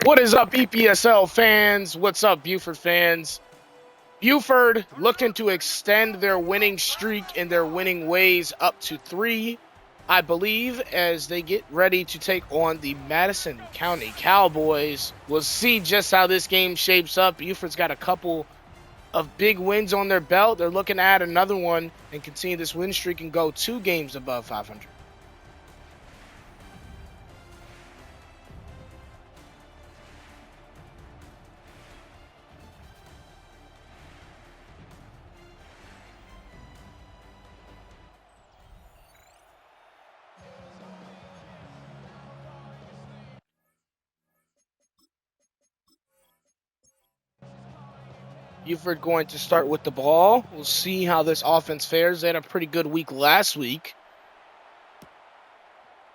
What is up, EPSL fans? What's up, Buford fans? Buford looking to extend their winning streak and their winning ways up to 3, I believe, as they get ready to take on the Madison County Cowboys. We'll see just how this game shapes up. Buford's got a couple of big wins on their belt. They're looking to add another one and continue this win streak and go 2 games above 500. Buford going to start with the ball. We'll see how this offense fares. They had a pretty good week last week.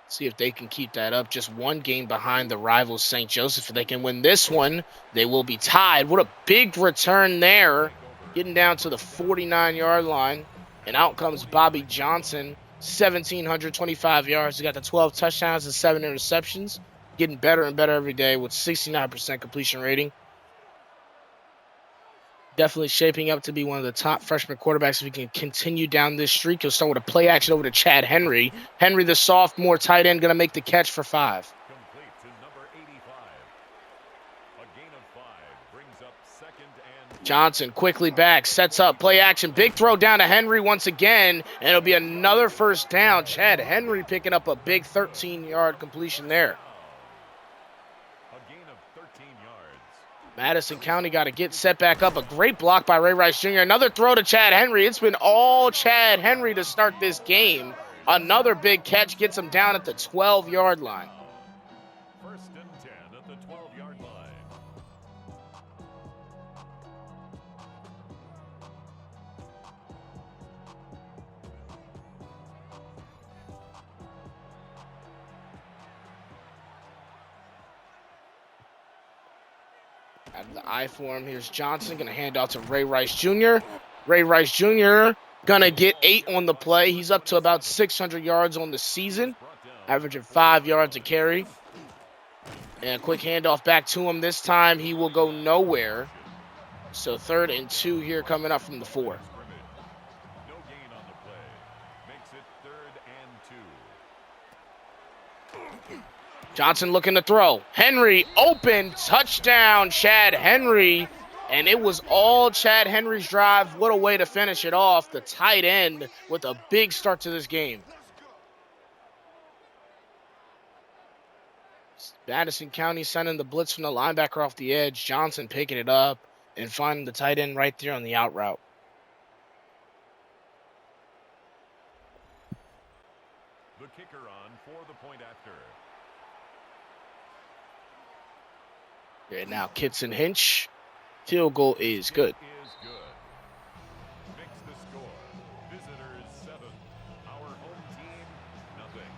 See if they can keep that up. Just 1 game behind the rivals St. Joseph. If they can win this one, they will be tied. What a big return there. Getting down to the 49-yard line. And out comes Bobby Johnson. 1,725 yards. He got the 12 touchdowns and 7 interceptions. Getting better and better every day with 69% completion rating. Definitely shaping up to be one of the top freshman quarterbacks. If he can continue down this streak, he'll start with a play action over to Chad Henry. Henry, the sophomore tight end, going to make the catch for 5. Complete to number 85. A gain of 5 brings up 2nd and... Johnson quickly back, sets up, play action. Big throw down to Henry once again, and it'll be another first down. Chad Henry picking up a big 13-yard completion there. Madison County got to get set back up. A great block by Ray Rice Jr. Another throw to Chad Henry. It's been all Chad Henry to start this game. Another big catch gets him down at the 12-yard line. 1st and 10 at the 12-yard line. Out of the I for him, here's Johnson. Going to hand off to Ray Rice Jr. Ray Rice Jr. going to get 8 on the play. He's up to about 600 yards on the season, averaging 5 yards a carry. And a quick handoff back to him. This time he will go nowhere. So 3rd and 2 here coming up from the 4. No gain on the play. Makes it 3rd and 2. Johnson looking to throw. Henry open, touchdown, Chad Henry. And it was all Chad Henry's drive. What a way to finish it off. The tight end with a big start to this game. Madison County sending the blitz from the linebacker off the edge. Johnson picking it up and finding the tight end right there on the out route. The kicker on for the point after. And now Kitson Hinch. Field goal is good. Is good. Makes the score. Visitors 7. Our home team, nothing.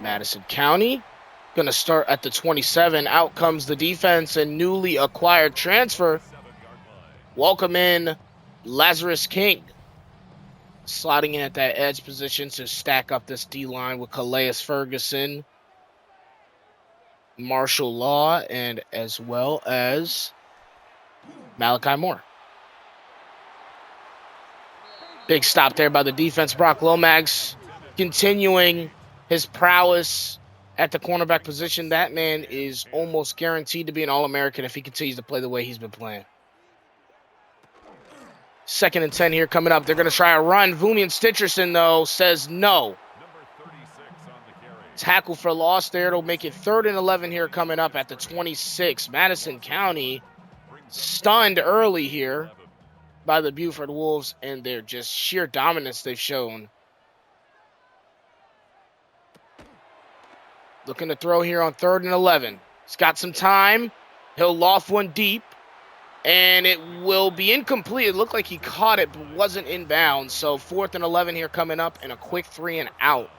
Madison County going to start at the 27. Out comes the defense and newly acquired transfer. 7-yard line. Welcome in Lazarus King. Sliding in at that edge position to stack up this D-line with Calais Ferguson, Marshall Law, and as well as Malachi Moore. Big stop there by the defense. Brock Lomax continuing his prowess at the cornerback position. That man is almost guaranteed to be an All-American if he continues to play the way he's been playing. 2nd and 10 here coming up. They're going to try a run. Vumian Stitcherson, though, says no. Number 36 on the carry. Tackle for loss there. It'll make it 3rd and 11 here coming up at the 26. Madison County stunned early here by the Buford Wolves and their just sheer dominance they've shown. Looking to throw here on 3rd and 11. He's got some time. He'll loft one deep. And it will be incomplete. It looked like he caught it, but wasn't inbound. So 4th and 11 here coming up, and a quick 3 and out.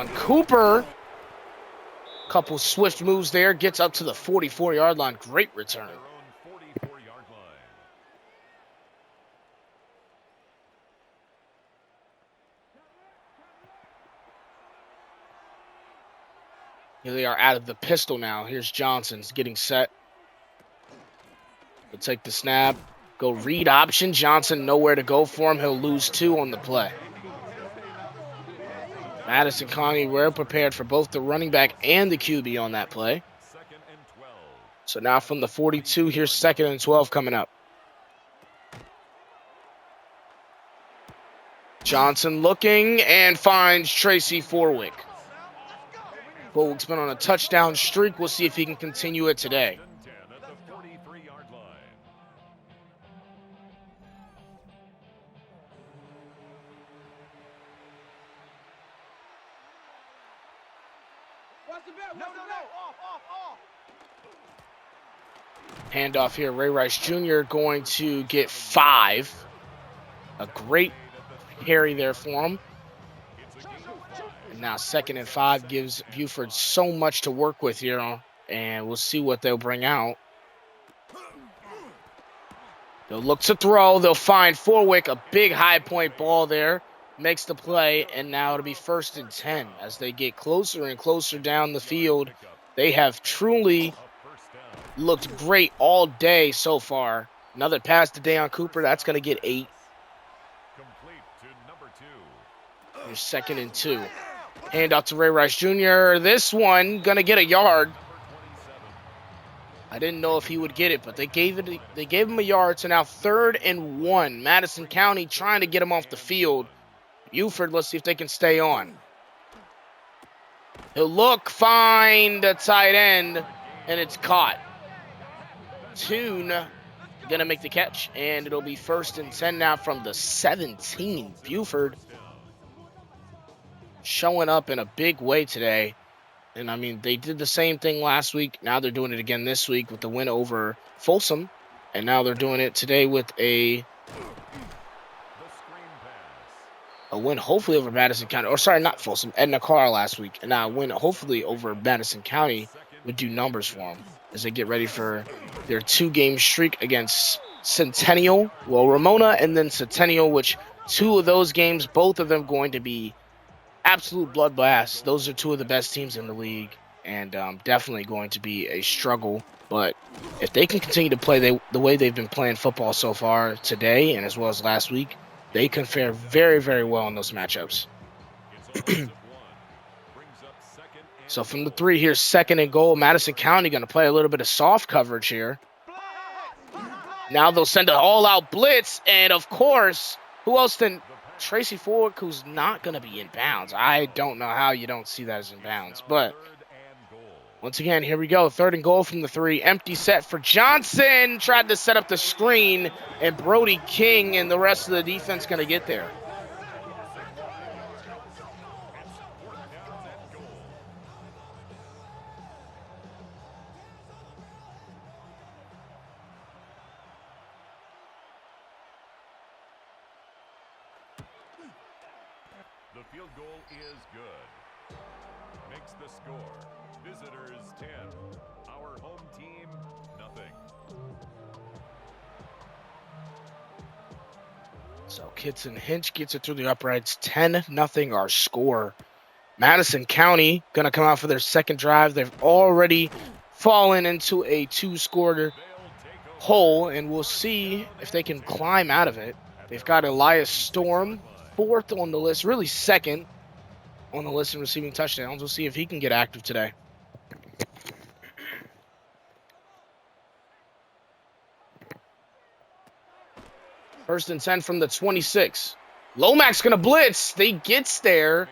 on Cooper. Couple swift moves there. Gets up to the 44-yard line. Great return. Their own 44-yard line. Here they are out of the pistol now. Here's Johnson's getting set. He'll take the snap. Go read option. Johnson nowhere to go for him. He'll lose 2 on the play. Madison County well prepared for both the running back and the QB on that play. 2nd and 12. So now from the 42, here's 2nd and 12 coming up. Johnson looking and finds Tracy Forwick. Forwick's been on a touchdown streak. We'll see if he can continue it today. 10 at the 43-yard line. Handoff here. Ray Rice Jr. going to get 5. A great carry there for him. And now 2nd and 5 gives Buford so much to work with here. And we'll see what they'll bring out. They'll look to throw. They'll find Forwick. A big high point ball there. Makes the play. And now it'll be 1st and 10. As they get closer and closer down the field, they have truly looked great all day so far. Another pass to Deion Cooper. That's going to get 8. Complete to number 2. Here's 2nd and 2. Hand out to Ray Rice Jr. This one going to get a yard. I didn't know if he would get it, but they gave him a yard. So now 3rd and 1. Madison County trying to get him off the field. Buford, let's see if they can stay on. He'll look, find a tight end, and it's caught. Toon going to make the catch, and it'll be 1st and 10 now from the 17. Buford showing up in a big way today. And, I mean, they did the same thing last week. Now they're doing it again this week with the win over Folsom. And now they're doing it today with a win hopefully over Madison County. Or, sorry, not Folsom. Edna Carr last week. And now a win hopefully over Madison County would do numbers for them as they get ready for their 2-game streak against Centennial. Well, Ramona and then Centennial, which 2 of those games, both of them going to be absolute bloodbaths. Those are 2 of the best teams in the league, and definitely going to be a struggle. But if they can continue to play the way they've been playing football so far today and as well as last week, they can fare very, very well in those matchups. So from the 3, here's 2nd and goal. Madison County going to play a little bit of soft coverage here. Now they'll send an all-out blitz, and of course, who else than Tracy Forwick, who's not going to be in bounds. I don't know how you don't see that as in bounds. But once again, here we go. 3rd and goal from the 3. Empty set for Johnson. Tried to set up the screen, and Brody King and the rest of the defense going to get there. The field goal is good. Makes the score. Visitors 10. Our home team, nothing. So Kitson Hinch gets it through the uprights. 10-0 our score. Madison County going to come out for their 2nd drive. They've already fallen into a 2-score hole, and we'll see if they can climb out of it. They've got Elias Storm, 4th on the list, really 2nd on the list in receiving touchdowns. We'll see if he can get active today. First and 10 from the 26. Lomax going to blitz. They gets there,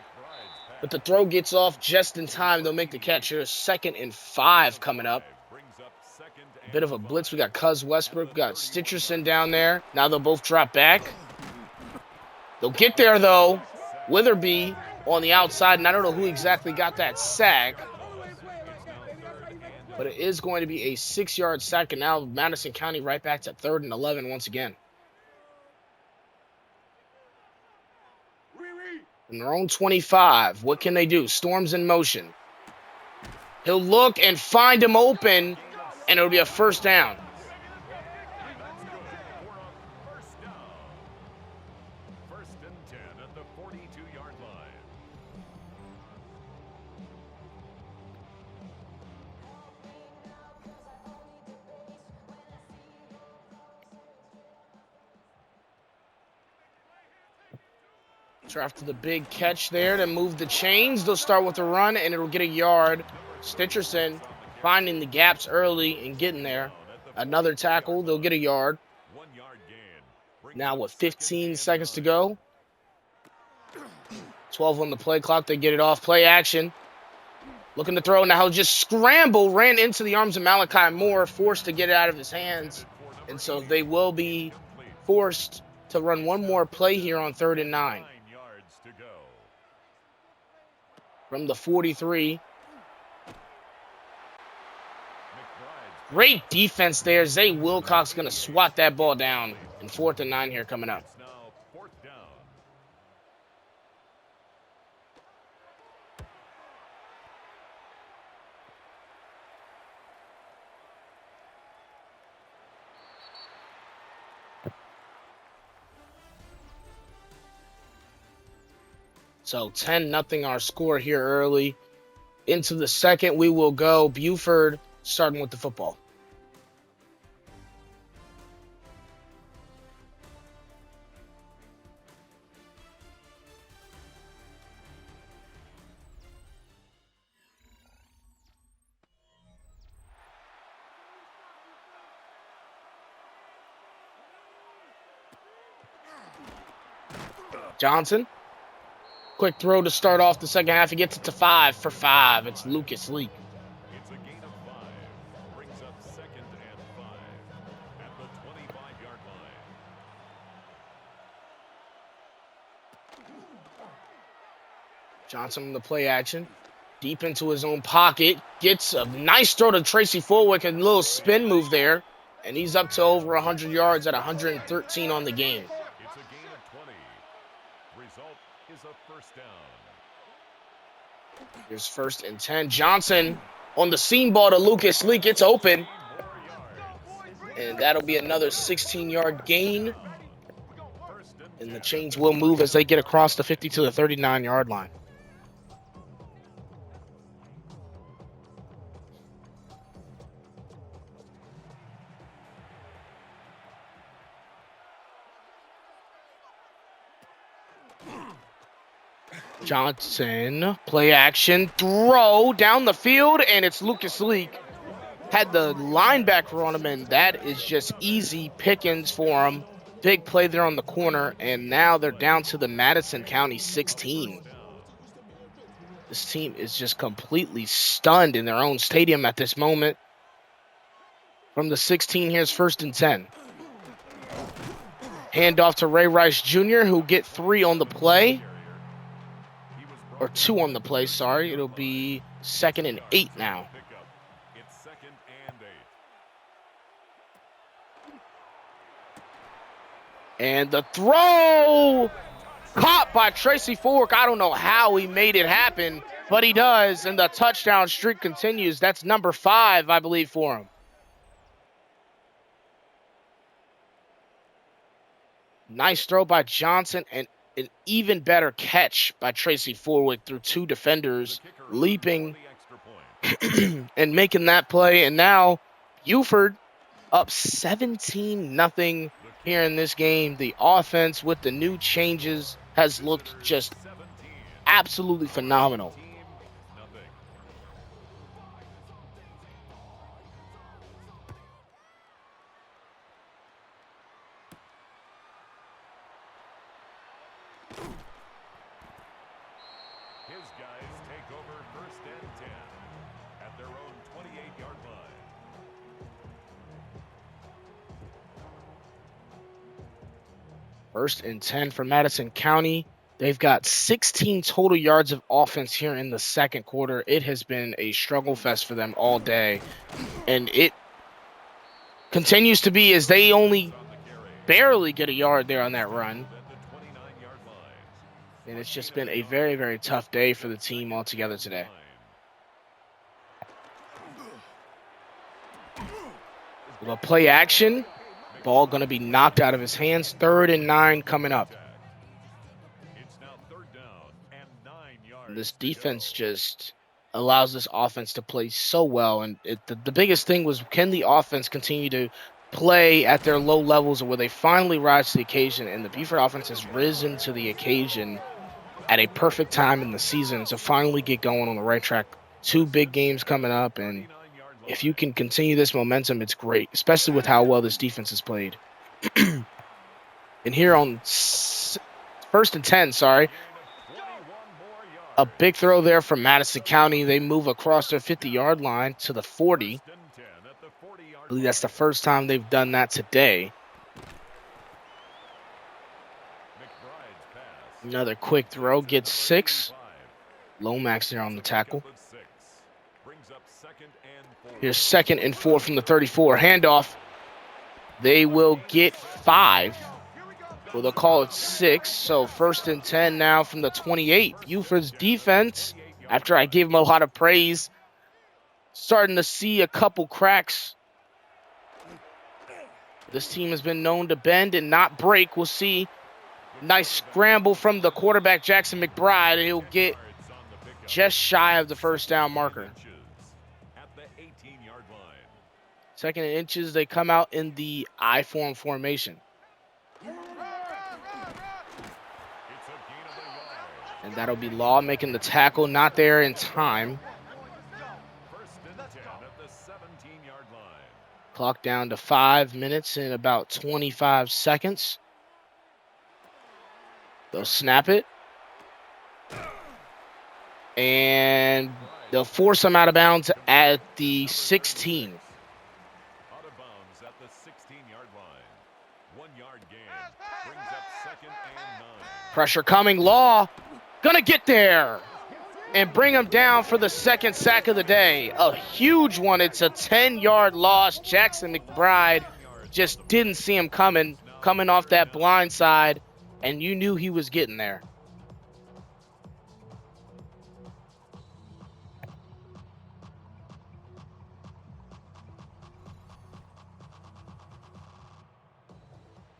but the throw gets off just in time. They'll make the catch here. 2nd and 5 coming up. A bit of a blitz. We got Cuz Westbrook. We got Stitcherson down there. Now they'll both drop back. They'll get there, though. Witherby on the outside, and I don't know who exactly got that sack. But it is going to be a 6-yard sack, and now Madison County right back to 3rd and 11 once again. In their own 25. What can they do? Storm's in motion. He'll look and find him open, and it'll be a first down. First and 10 at the 42-yard line. So after the big catch there to move the chains, they'll start with a run, and it'll get a yard. Stitcherson finding the gaps early and getting there. Another tackle, they'll get a yard. 1 yard gain. Now with 15 seconds to go. 12 on the play clock, they get it off. Play action. Looking to throw, now he'll just scramble, ran into the arms of Malachi Moore, forced to get it out of his hands. And so they will be forced to run one more play here on 3rd and 9. 9 yards to go. From the 43. McBride's Great defense there. Zay Wilcox going to swat that ball down. And 4th and 9 here coming up. It's now 4th down. So 10-0 our score here early. Into the second, we will go. Buford starting with the football. Johnson. Quick throw to start off the second half. He gets it to 5 for 5. It's Lucas Leak. It's a gain of 5. Brings up 2nd and 5 at the 25-yard line. Johnson on the play action. Deep into his own pocket. Gets a nice throw to Tracy Fulwick. A little spin move there. And he's up to over 100 yards at 113 on the game. It's a gain of 20. Result is a first down. Here's 1st and 10. Johnson on the seam ball to Lucas Leak. It's open. 4 yards. And that'll be another 16-yard gain. First and And the 10. chains will move as they get across the 50 to the 39-yard line. Johnson, play action, throw down the field, and it's Lucas Leak. Had the linebacker on him, and that is just easy pickings for him. Big play there on the corner, and now they're down to the Madison County 16. This team is just completely stunned in their own stadium at this moment. From the 16, here's 1st and 10. Handoff to Ray Rice Jr., who'll get 3 on the play. Or 2 on the play, sorry. It'll be 2nd and 8 now. Pickup. It's 2nd and 8. And the throw caught by Tracy Fork. I don't know how he made it happen, but he does. And the touchdown streak continues. That's number 5, I believe, for him. Nice throw by Johnson and an even better catch by Tracy Forwick through 2 defenders, leaping and making that play. And now Buford up 17-0 here in this game. The offense with the new changes has looked just absolutely phenomenal. His guys take over 1st and 10 at their own 28-yard line. First and 10 for Madison County. They've got 16 total yards of offense here in the second quarter. It has been a struggle fest for them all day. And it continues to be as they only barely get a yard there on that run. At the 29-yard line. And it's just been a very, very tough day for the team altogether today. We'll play action. Ball going to be knocked out of his hands. 3rd and 9 coming up. And this defense just allows this offense to play so well. And the biggest thing was, can the offense continue to play at their low levels, or will they finally rise to the occasion? And the Buford offense has risen to the occasion at a perfect time in the season to finally get going on the right track. 2 big games coming up, and if you can continue this momentum, it's great, especially with how well this defense has played. And here on 1st and 10, a big throw there from Madison County. They move across their 50-yard line to the 40. I believe that's the first time they've done that today. Another quick throw, gets 6. Lomax there on the tackle. Here's 2nd and 4 from the 34. Handoff. They will get 5. Well, they'll call it 6. So 1st and 10 now from the 28. Buford's defense, after I gave them a lot of praise, starting to see a couple cracks. This team has been known to bend and not break. We'll see. Nice scramble from the quarterback, Jackson McBride, and he'll get just shy of the 1st down marker. 2nd and inches, they come out in the I-form formation. And that'll be Law making the tackle, not there in time. Clock down to 5 minutes and about 25 seconds. They'll snap it. And they'll force them out of bounds at the 16. Out of bounds at the 16-yard line. 1-yard gain. Brings up 2nd and 9. Pressure coming. Law gonna get there and bring him down for the 2nd sack of the day. A huge one. It's a 10-yard loss. Jackson McBride just didn't see him coming off that blind side, and you knew he was getting there.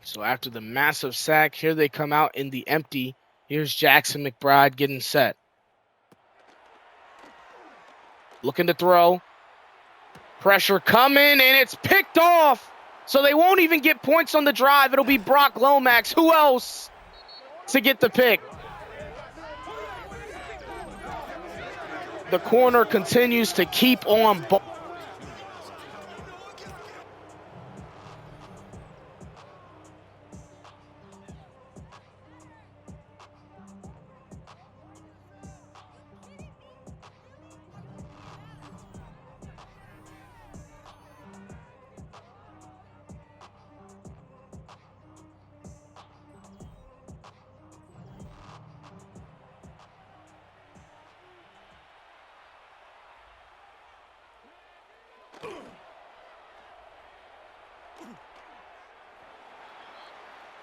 So after the massive sack, here they come out in the empty. Here's Jackson McBride getting set. Looking to throw. Pressure coming, and it's picked off. So they won't even get points on the drive. It'll be Brock Lomax. Who else to get the pick? The corner continues to keep on.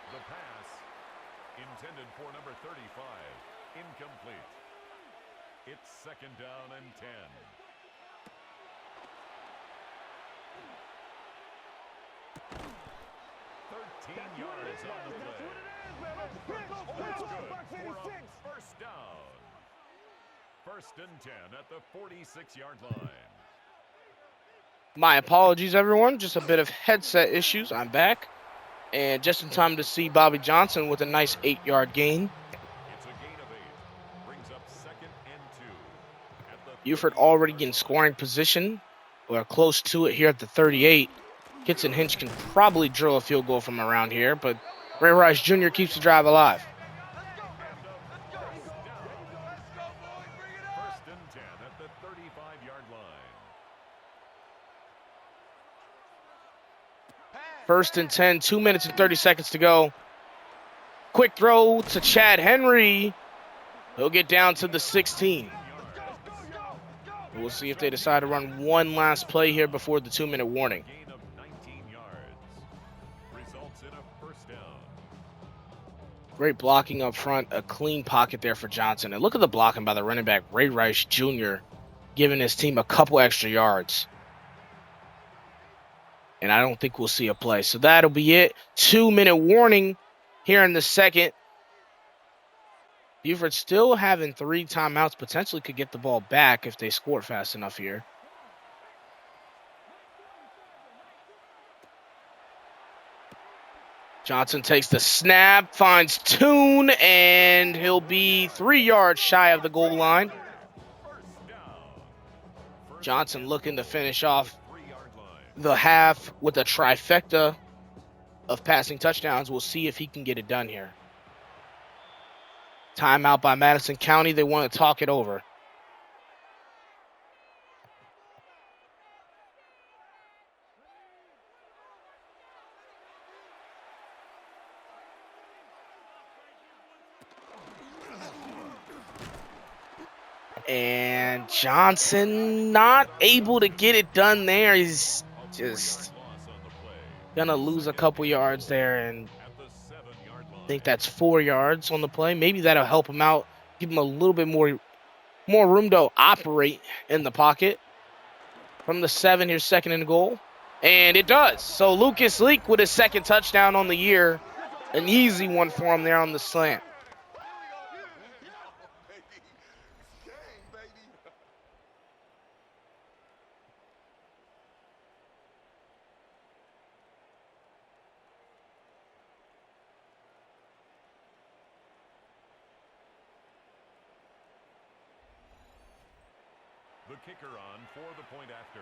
The pass intended for number 35. Incomplete. It's 2nd down and 10. 13 yards on the play. That's good for a 1st down. 1st and 10 at the 46-yard line. My apologies, everyone. Just a bit of headset issues. I'm back. And just in time to see Bobby Johnson with a nice 8-yard gain. It's a gain of 8. Brings up 2nd and 2. Buford already in scoring position. We're close to it here at the 38. Kitson Hinch can probably drill a field goal from around here, but Ray Rice Jr. keeps the drive alive. 1st and 10 at the 35-yard line. 1st and 10, 2 minutes and 30 seconds to go. Quick throw to Chad Henry. He'll get down to the 16. We'll see if they decide to run one last play here before the 2-minute warning. Gain of 19 yards. Results in a 1st down. Great blocking up front. A clean pocket there for Johnson. And look at the blocking by the running back, Ray Rice Jr., giving his team a couple extra yards. And I don't think we'll see a play. So that'll be it. 2-minute warning here in the second. Buford still having 3 timeouts. Potentially could get the ball back if they score fast enough here. Johnson takes the snap, finds Toon, and he'll be 3 yards shy of the goal line. Johnson looking to finish off the half with a trifecta of passing touchdowns. We'll see if he can get it done here. Timeout by Madison County. They want to talk it over. And Johnson not able to get it done there. He's just gonna lose a couple yards there, and I think that's 4 yards on the play. Maybe that'll help him out, give him a little bit more room to operate in the pocket. From the 7, here's 2nd and goal, and it does. So Lucas Leak with his 2nd touchdown on the year, an easy one for him there on the slant. The kicker on for the point after.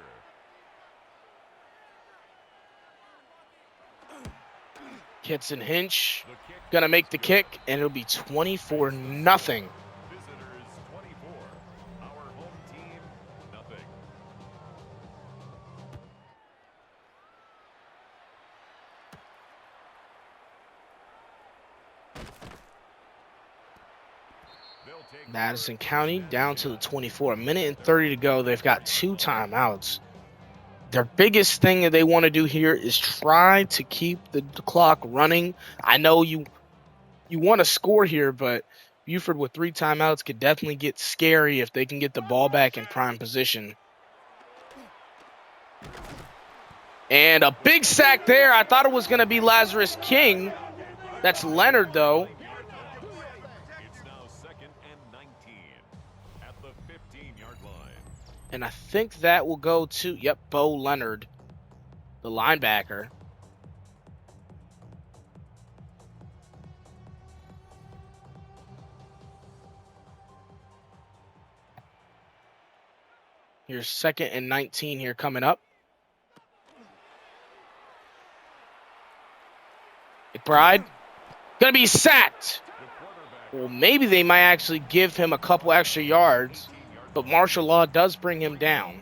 Kitson Hinch gonna make the kick, and it'll be 24-0. Visitors 24. Our home team, nothing. Madison County down to the 24. 1:30 to go. They've got 2 timeouts. Their biggest thing that they want to do here is try to keep the clock running. I know you want to score here, but Buford with 3 timeouts could definitely get scary if they can get the ball back in prime position. And a big sack there. I thought it was going to be Lazarus King. That's Leonard, though. It's now 2nd and 19 at the 15-yard line. And I think that will go to, Bo Leonard, the linebacker. Here's 2nd and 19 here coming up. McBride, gonna be sacked. Well, maybe they might actually give him a couple extra yards, but martial law does bring him down.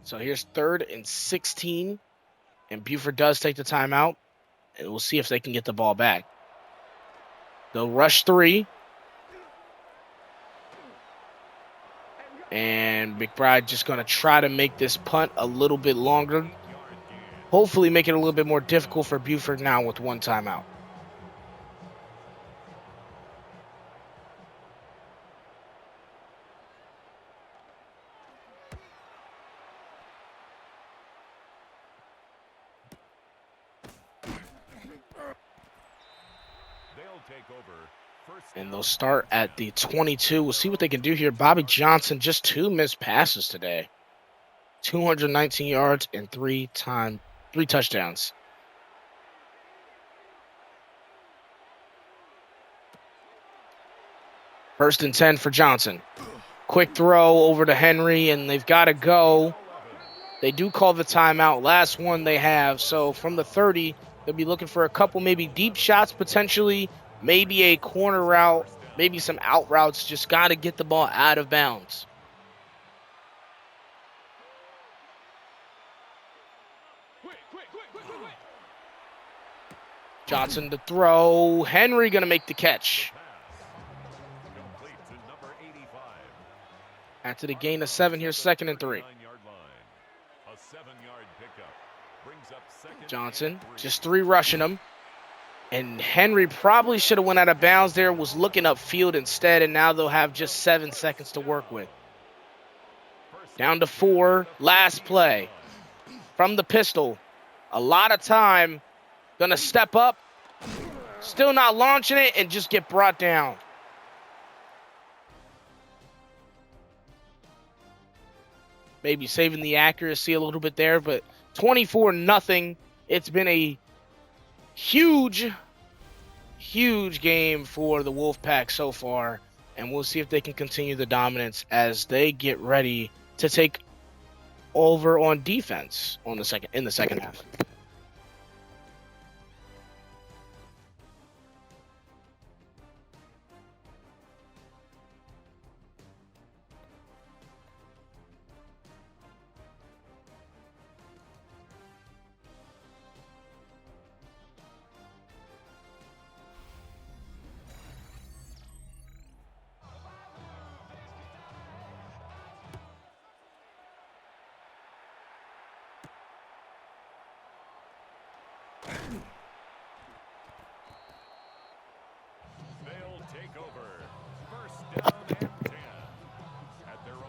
So here's 3rd and 16, and Buford does take the timeout, and we'll see if they can get the ball back. They'll rush 3. And McBride just going to try to make this punt a little bit longer. Hopefully make it a little bit more difficult for Buford now with 1 timeout. And they'll start at the 22. We'll see what they can do here. Bobby Johnson, just 2 missed passes today. 219 yards and 3 touchdowns. First and 10 for Johnson. Quick throw over to Henry, and they've got to go. They do call the timeout. Last one they have. So from the 30, they'll be looking for a couple maybe deep shots potentially. Maybe a corner route, maybe some out routes. Just got to get the ball out of bounds. Johnson to throw. Henry going to make the catch. After the gain of 7, here's 2nd and 3. A 7-yard pickup brings up Johnson, just 3 rushing him. And Henry probably should have went out of bounds there, was looking upfield instead, and now they'll have just 7 seconds to work with. Down to 4, last play. From the pistol, a lot of time, gonna step up, still not launching it, and just get brought down. Maybe saving the accuracy a little bit there, but 24-0. It's been a huge game for the Wolfpack so far, and we'll see if they can continue the dominance as they get ready to take over on defense in the second half.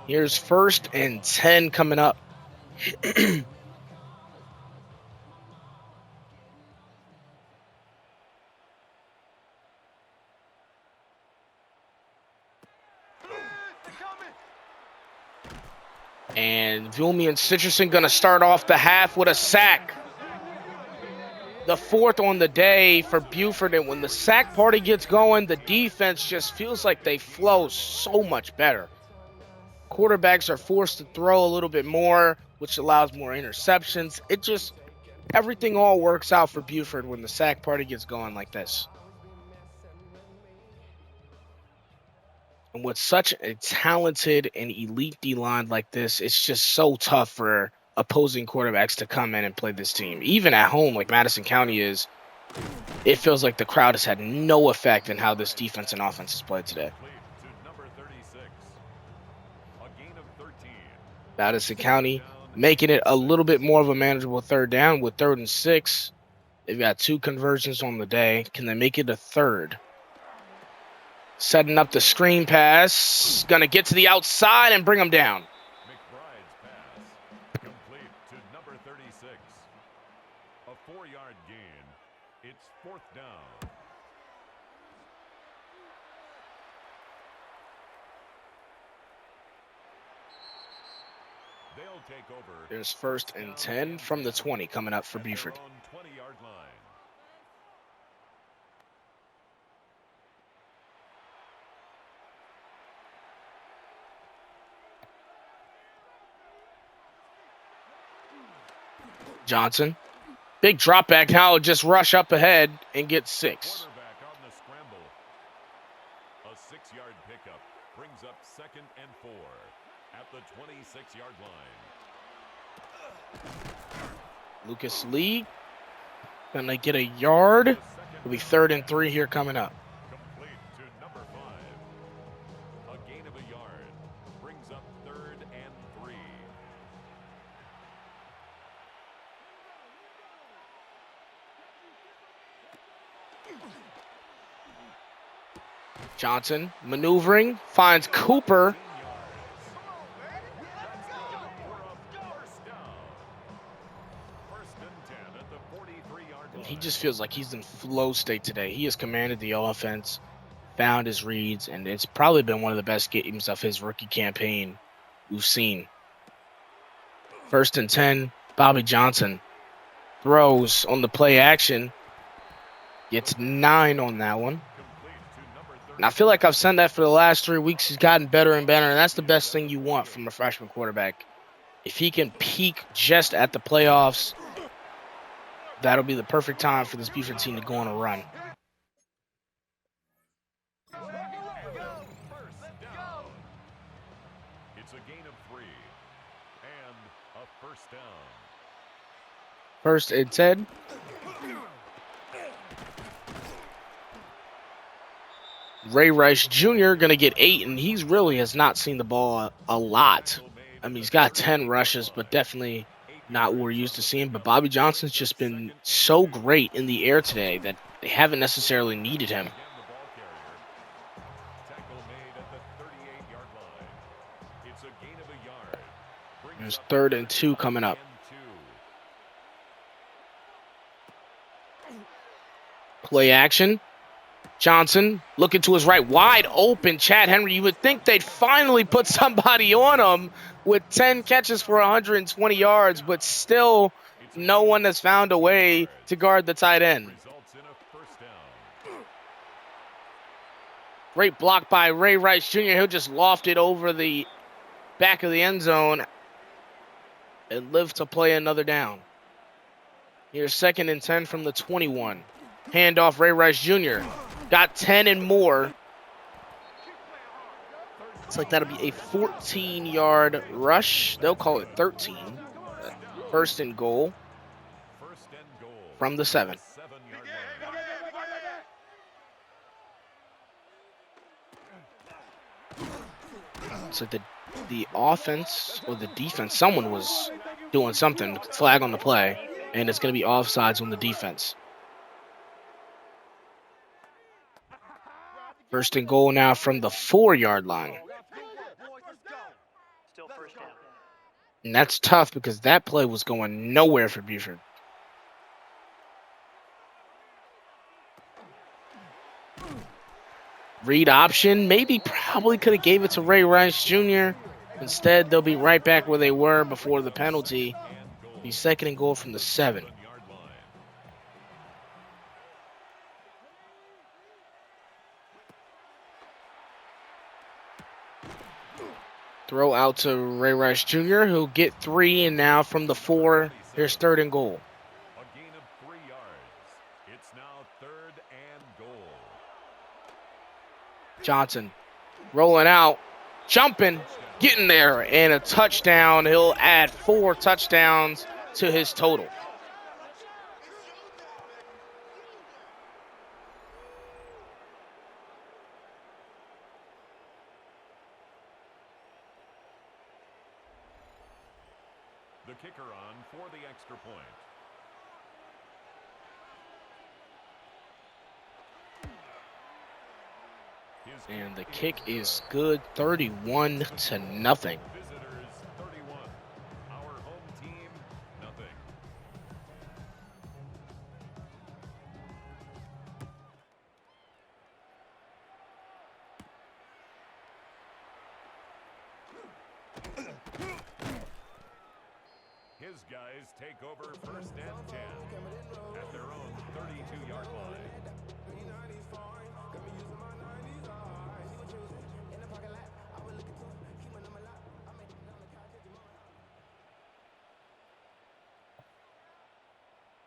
Here's 1st and 10 coming up. And Vilmi and Citrusson going to start off the half with a sack. The 4th on the day for Buford. And when the sack party gets going, the defense just feels like they flow so much better. Quarterbacks are forced to throw a little bit more, which allows more interceptions. Everything all works out for Buford when the sack party gets going like this. And with such a talented and elite D-line like this, it's just so tough for opposing quarterbacks to come in and play this team. Even at home, like Madison County is, it feels like the crowd has had no effect in how this defense and offense is played today. Madison County making it a little bit more of a manageable 3rd down with 3rd and 6. They've got 2 conversions on the day. Can they make it a 3rd? Setting up the screen pass. Going to get to the outside and bring them down. McBride's pass complete to number 36. A 4-yard gain. It's 4th down. They'll take over. There's 1st and 10 from the 20 coming up for Buford. 20-yard line. Johnson. Big drop back now, just rush up ahead and get 6. Quarterback on the scramble. A 6-yard pickup brings up 2nd and 4 at the 26-yard line. Lucas Lee gonna get a yard. It'll be 3rd and 3 here coming up. Complete to number 5. A gain of a yard brings up 3rd and 3. Johnson maneuvering, finds Cooper. He just feels like he's in flow state today. He has commanded the offense, found his reads, and it's probably been one of the best games of his rookie campaign we've seen. 1st and 10, Bobby Johnson throws on the play action. Gets 9 on that one. And I feel like I've said that for the last 3 weeks. He's gotten better and better, and that's the best thing you want from a freshman quarterback. If he can peak just at the playoffs, that'll be the perfect time for this Buford team to go on a run. It's a gain of 3 and a 1st down. 1st and 10. Ray Rice Jr. going to get 8, and he really has not seen the ball a lot. I mean, he's got 10 rushes, but definitely Not what we're used to seeing, but Bobby Johnson's just been so great in the air today that they haven't necessarily needed him. There's 3rd and 2 coming up. Play action. Johnson looking to his right, wide open. Chad Henry, you would think they'd finally put somebody on him with 10 catches for 120 yards, but still no one has found a way to guard the tight end. Great block by Ray Rice Jr. He'll just loft it over the back of the end zone and live to play another down. Here's 2nd and 10 from the 21. Handoff, Ray Rice Jr. Got 10 and more. It's like that'll be a 14-yard rush. They'll call it 13. 1st and goal from the 7. So the offense or the defense, someone was doing something. Flag on the play, and it's going to be offsides on the defense. 1st and goal now from the 4-yard line. And that's tough because that play was going nowhere for Buford. Read option, probably could have gave it to Ray Rice Jr. Instead, they'll be right back where they were before the penalty. Be 2nd and goal from the 7. Throw out to Ray Rice Jr., who'll get 3, and now from the 4, here's 3rd and goal. A gain of 3 yards. It's now 3rd and goal. Johnson rolling out, jumping, getting there, and a touchdown. He'll add 4 touchdowns to his total. The kicker on for the extra point. And the kick is good, 31-0. Visitors 31. Our home team, nothing. His guys take over 1st and 10 at their own 32-yard line.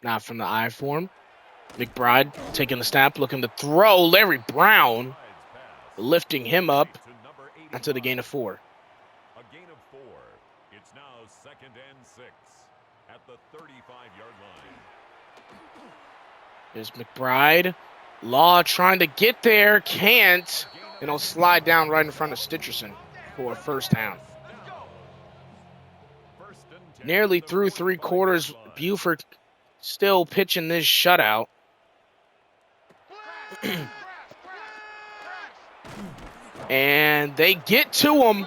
Not from the I form. McBride taking the snap, looking to throw. Larry Brown lifting him up after the gain of 4. A gain of 4. It's now 2nd and 6 at the 35-yard line. There's McBride. Law trying to get there, can't. And he'll slide down right in front of Stitcherson for a 1st down. Nearly through 3 quarters, Buford still pitching this shutout. And they get to him.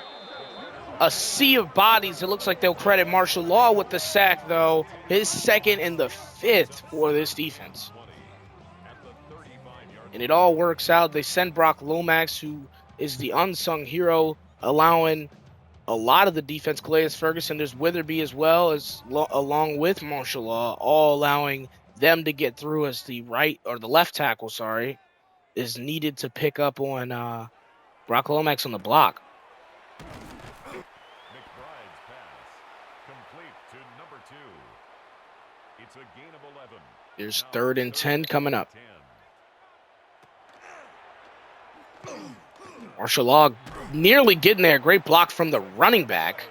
A sea of bodies. It looks like they'll credit Marshall Law with the sack, though. His 2nd and the 5th for this defense. And it all works out. They send Brock Lomax, who is the unsung hero, allowing a lot of the defense. Calais Ferguson, there's Witherby as well, as along with Marshall Law, all allowing them to get through as the left tackle, is needed to pick up on Brock Lomax on the block. McBride's pass complete to number 2. It's a gain of 11. There's 3rd and 10 coming up. Marshall Law nearly getting there. Great block from the running back.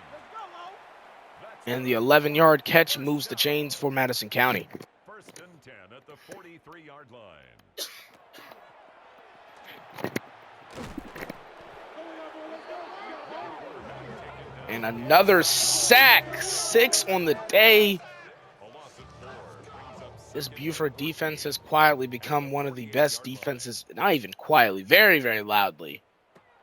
And the 11-yard catch moves the chains for Madison County. 1st and 10 at the 43-yard line. And another sack. 6 on the day. This Buford defense has quietly become one of the best defenses, not even quietly, very, very loudly,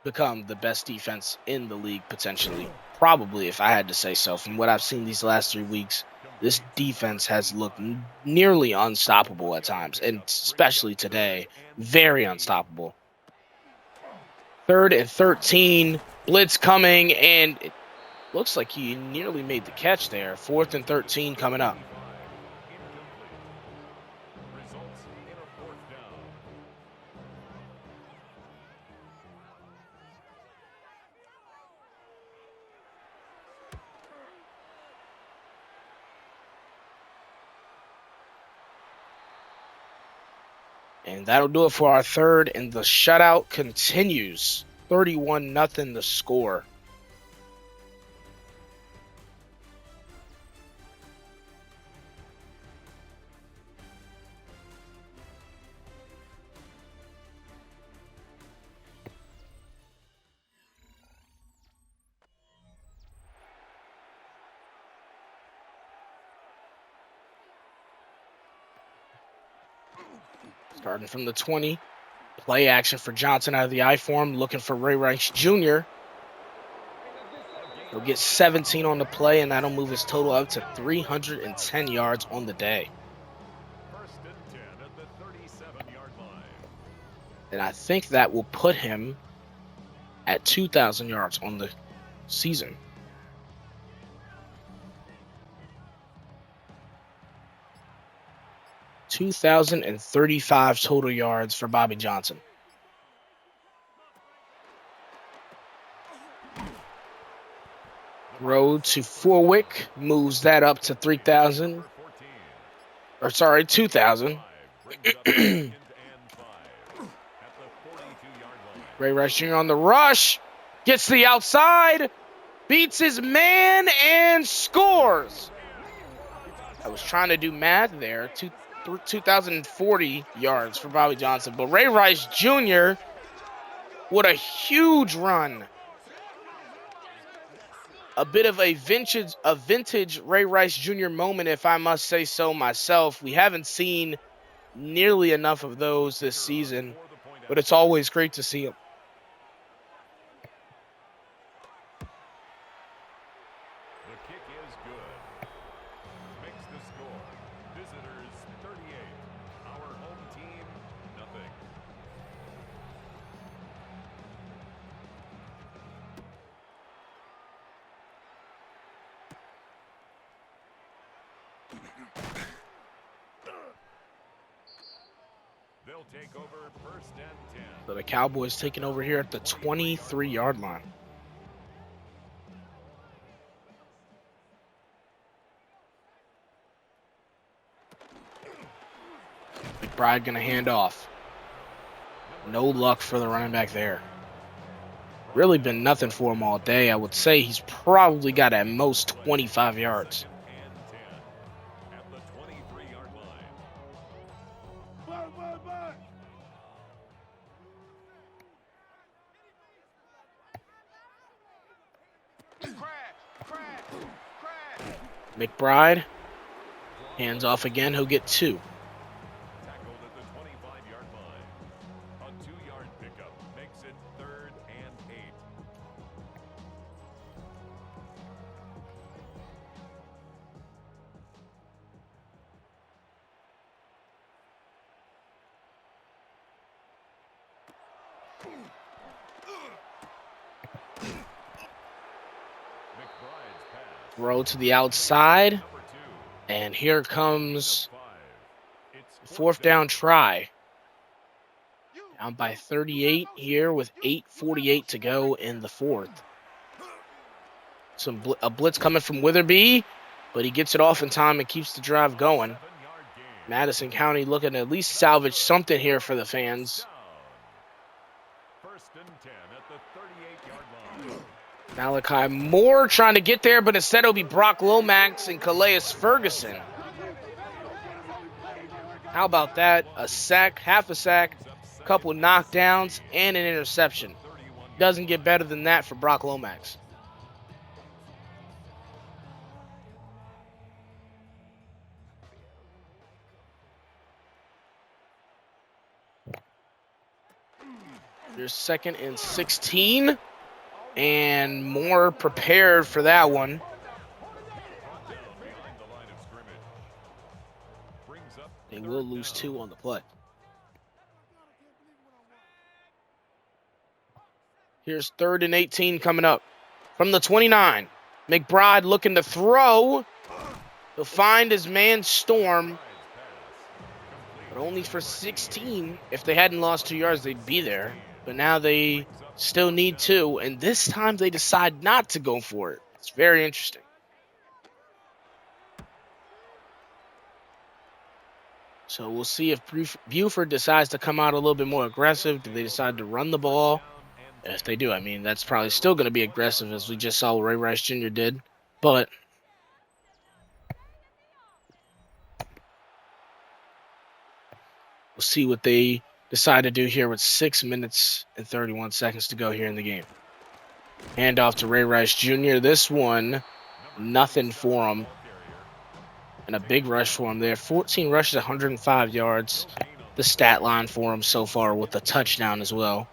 become the best defense in the league potentially. Probably, if I had to say so. From what I've seen these last 3 weeks, this defense has looked nearly unstoppable at times, and especially today, very unstoppable. 3rd and 13, blitz coming, and it looks like he nearly made the catch there. 4th and 13 coming up. And that'll do it for our 3rd, and the shutout continues. 31-0 the score. Starting from the 20. Play action for Johnson out of the I form, looking for Ray Rice Jr. He'll get 17 on the play, and that'll move his total up to 310 yards on the day. And I think that will put him at 2,000 yards on the season. $2,035 total yards for Bobby Johnson. Road to Forwick moves that up to 3,000. Or sorry, 2,000. Ray Rice Jr. on the rush. Gets to the outside. Beats his man and scores. I was trying to do math there. 2,040 yards for Bobby Johnson. But Ray Rice Jr., what a huge run. A bit of a vintage Ray Rice Jr. moment, if I must say so myself. We haven't seen nearly enough of those this season, but it's always great to see them. The kick is good. Makes the score. Visitors 38. Our home team, nothing. They'll take over 1st and 10. So the Cowboys taking over here at the 23-yard line. McBride going to hand off. No luck for the running back there. Really been nothing for him all day. I would say he's probably got at most 25 yards. At the 23-yard line. McBride hands off again. He'll get 2. Tackled at the 25-yard line. A 2-yard pickup makes it 3rd and 8. McBride's pass. Throw to the outside. Number 2. And here comes 5. It's 4th down try. Down by 38 here with 8:48 to go in the 4th. A blitz coming from Witherby, but he gets it off in time and keeps the drive going. 7-yard gain. Madison County looking to at least salvage something here for the fans. 1st and 10 at the 38-yard line. Malachi Moore trying to get there, but instead it'll be Brock Lomax and Calais Ferguson. How about that? A sack, half a sack, a couple knockdowns, and an interception. Doesn't get better than that for Brock Lomax. Here's 2nd and 16. And more prepared for that one. They will lose 2 on the play. Here's 3rd and 18 coming up from the 29. McBride looking to throw. He'll find his man Storm, but only for 16. If they hadn't lost 2 yards, they'd be there. But now they still need 2, and this time they decide not to go for it. It's very interesting. So we'll see if Buford decides to come out a little bit more aggressive. Do they decide to run the ball? If they do, I mean, that's probably still going to be aggressive, as we just saw Ray Rice Jr. did. But we'll see what they decide to do here with 6 minutes and 31 seconds to go here in the game. Hand off to Ray Rice Jr. This one, nothing for him. And a big rush for him there. 14 rushes, 105 yards. The stat line for him so far with a touchdown as well.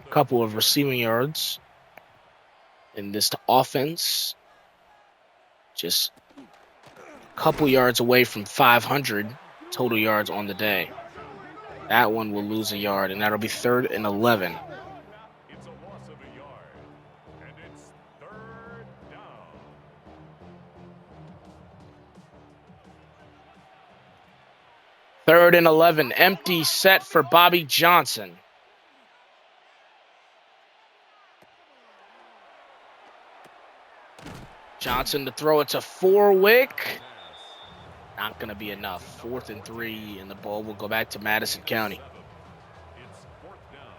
A couple of receiving yards. And this offense, just a couple yards away from 500 total yards on the day. That one will lose a yard, and that'll be 3rd and 11. It's a loss of a yard, and it's 3rd down. 3rd and 11, empty set for Bobby Johnson. Johnson to throw it to Forwick. Not going to be enough. 4th and 3, and the ball will go back to Madison County. It's 4th down.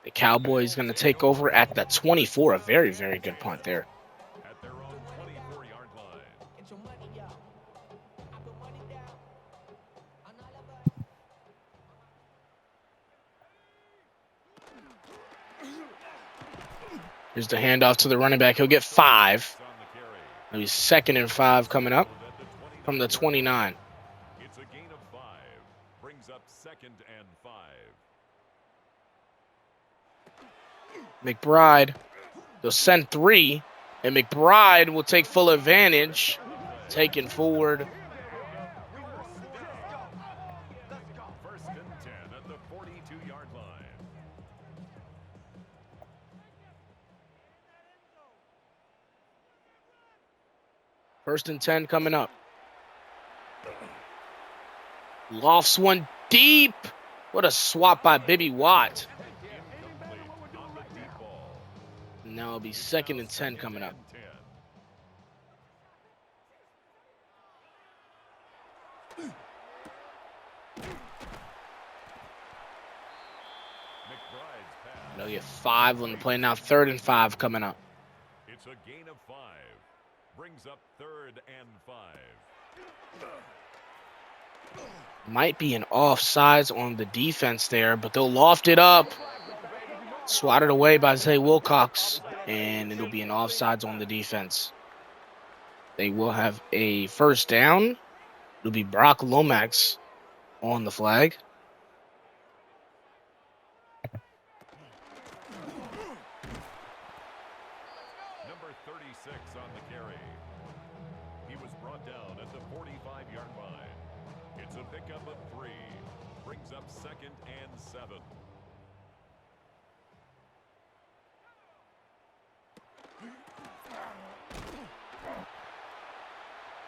The Cowboys going to take over at the 24. A very, very good punt there. At their own 24-yard line. Here's the handoff to the running back. He'll get 5. On the carry. Maybe 2nd and 5 coming up from the 29. It's a gain of 5. Brings up 2nd and 5. McBride, they'll send 3, and McBride will take full advantage, taking forward. 1st and 10 at the 42-yard line. First and 10 coming up. Lofts one deep. What a swap by Bibby Watt. Incomplete on the deep ball. Now it'll be 2nd and 10 coming up. 10. McBride's pass. They'll get 5 on the play. Now 3rd and 5 coming up. It's a gain of 5. Brings up 3rd and 5. Might be an offsides on the defense there, but they'll loft it up. Swatted away by Zay Wilcox, and it'll be an offsides on the defense. They will have a 1st down. It'll be Brock Lomax on the flag. Number 36 on the carry. He was brought down at the 45-yard line. It's a pickup of 3. Brings up 2nd and 7.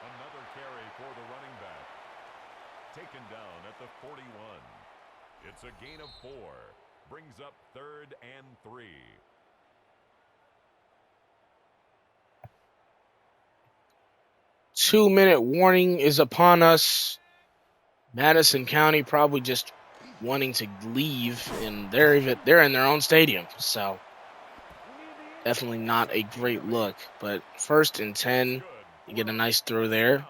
Another carry for the running back. Taken down at the 41. It's a gain of 4. Brings up 3rd and 3. Two-minute warning is upon us. Madison County probably just wanting to leave, and they're in their own stadium, so definitely not a great look. But 1st and 10, you get a nice throw there.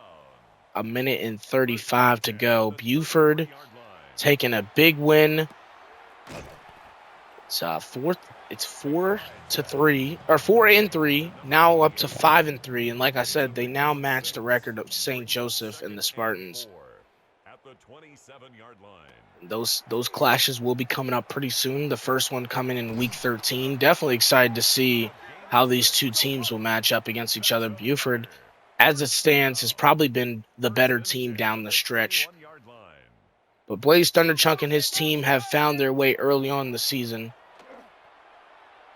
A minute and 35 to go. Buford taking a big win. It's It's 4-3 or 4-3 now up to 5-3, and like I said, they now match the record of St. Joseph and the Spartans. At the 27-yard line. Those clashes will be coming up pretty soon. The first one coming in week 13. Definitely excited to see how these two teams will match up against each other. Buford, as it stands, has probably been the better team down the stretch. But Blaze Thunderchunk and his team have found their way early on in the season.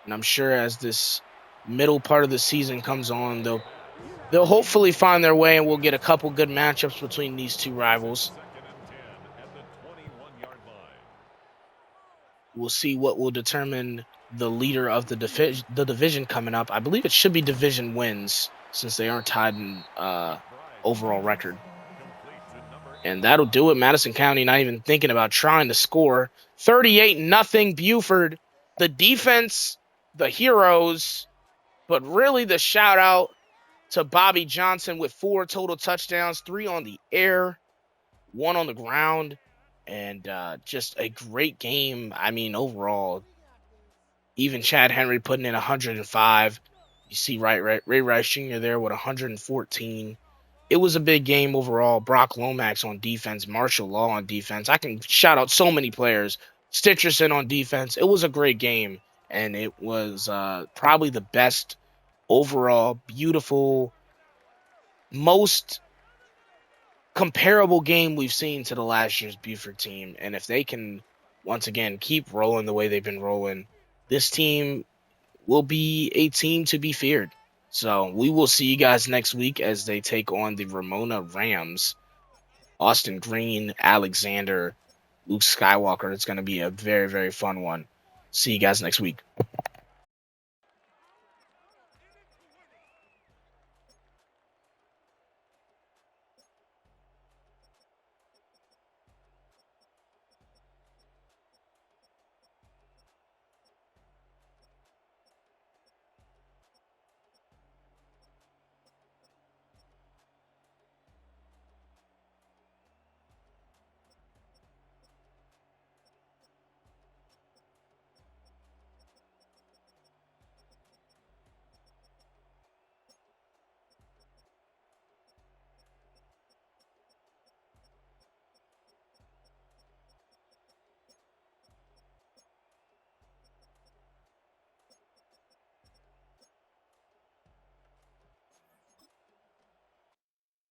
And I'm sure as this middle part of the season comes on, they'll hopefully find their way, and we'll get a couple good matchups between these two rivals. We'll see what will determine the leader of the division coming up. I believe it should be division wins since they aren't tied in overall record. And that'll do it. Madison County not even thinking about trying to score. 38-0 Buford. The defense, the heroes, but really the shout out to Bobby Johnson with 4 total touchdowns, 3 on the air, 1 on the ground, and just a great game. I mean, overall, even Chad Henry putting in 105. You see Ray Rice Jr. there with 114. It was a big game overall. Brock Lomax on defense, Marshall Law on defense. I can shout out so many players. Stitcherson on defense. It was a great game, and it was probably the best overall, beautiful, most comparable game we've seen to the last year's Buford team. And if they can, once again, keep rolling the way they've been rolling, this team will be a team to be feared. So we will see you guys next week as they take on the Ramona Rams. Austin Green, Alexander, Luke Skywalker. It's going to be a very, very fun one. See you guys next week.